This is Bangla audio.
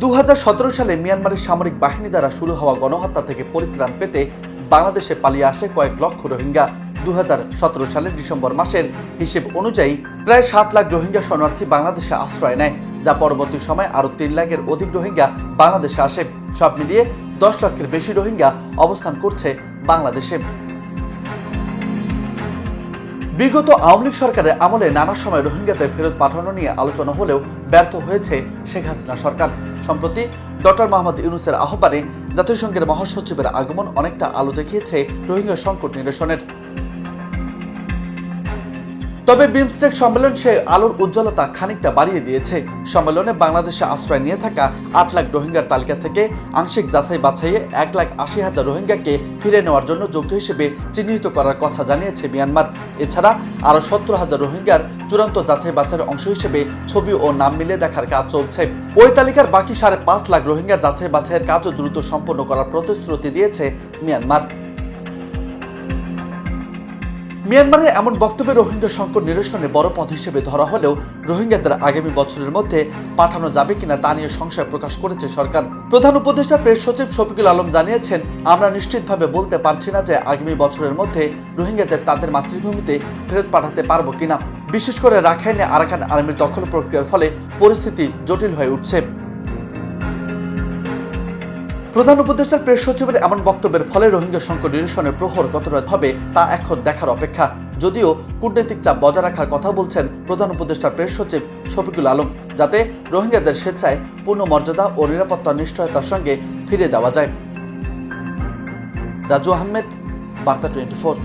2017 সালে মিয়ানমারের সামরিক বাহিনী দ্বারা শুরু হওয়া গণহত্যা থেকে পরিত্রাণ পেতে বাংলাদেশে পালিয়ে আসে কয়েক লক্ষ রোহিঙ্গা। 2017 সালের ডিসেম্বর মাসের হিসেব অনুযায়ী প্রায় 7 লাখ রোহিঙ্গা শরণার্থী বাংলাদেশে আশ্রয় নেয়, যা পরবর্তী সময় আরও 3 লাখের অধিক রোহিঙ্গা বাংলাদেশে আসে। সব মিলিয়ে 10 লক্ষের বেশি রোহিঙ্গা অবস্থান করছে বাংলাদেশে। বিগত আওয়ামী লীগ সরকারের আমলে নানা সময় রোহিঙ্গাদের ফেরত পাঠানো নিয়ে আলোচনা হলেও ব্যর্থ হয়েছে শেখ হাসিনা সরকার। সম্প্রতি ডক্টর মোহাম্মদ ইউনূসের আহ্বানে জাতিসংঘের মহাসচিবের আগমন অনেকটা আলো দেখিয়েছে রোহিঙ্গা সংকট নিরসনের। তবে বিমস্টেক সম্মেলন সে আলোর উজ্জ্বলতা খানিকটা বাড়িয়ে দিয়েছে। সম্মেলনে বাংলাদেশে আশ্রয় নিয়ে থাকা 8 লাখ রোহিঙ্গার তালিকা থেকে আংশিক যাচাই বাছাইয়ে 1,80,000 রোহিঙ্গাকে ফিরে নেওয়ার জন্য যোগ্য হিসেবে চিহ্নিত করার কথা জানিয়েছে মিয়ানমার। এছাড়া আরও 70,000 রোহিঙ্গার চূড়ান্ত যাচাই বাছাইয়ের অংশ হিসেবে ছবি ও নাম মিলিয়ে দেখার কাজ চলছে। ওই তালিকার বাকি 5.5 লাখ রোহিঙ্গা যাচাই বাছাইয়ের কাজও দ্রুত সম্পন্ন করার প্রতিশ্রুতি দিয়েছে মিয়ানমার। মিয়ানমারের এমন বক্তব্যে রোহিঙ্গা সংকট নিরসনে বড় পথ হিসেবে ধরা হলেও রোহিঙ্গাদের আগামী বছরের মধ্যে পাঠানো যাবে কিনা তা নিয়ে সংশয় প্রকাশ করেছে সরকার। প্রধান উপদেষ্টা প্রেস সচিব শফিকুল আলম জানিয়েছেন, আমরা নিশ্চিতভাবে বলতে পারছি না যে আগামী বছরের মধ্যে রোহিঙ্গাদের তাদের মাতৃভূমিতে ফেরত পাঠাতে পারবো কিনা। বিশেষ করে রাখাইনে আরাকান আর্মির দখল প্রক্রিয়ার ফলে পরিস্থিতি জটিল হয়ে উঠছে। প্রধান উপদেষ্টার প্রেস সচিবের এমন বক্তব্যের ফলে রোহিঙ্গা সংকট নিরসনের প্রহর কতটা হবে তা এখন দেখার অপেক্ষা। যদিও কূটনৈতিক চাপ বজায় রাখার কথা বলছেন প্রধান উপদেষ্টার প্রেস সচিব শফিকুল আলম, যাতে রোহিঙ্গাদের স্বেচ্ছায় পূর্ণ মর্যাদা ও নিরাপত্তার নিশ্চয়তার সঙ্গে ফিরে দেওয়া যায়। রাজু আহমেদ, বার্তা 24।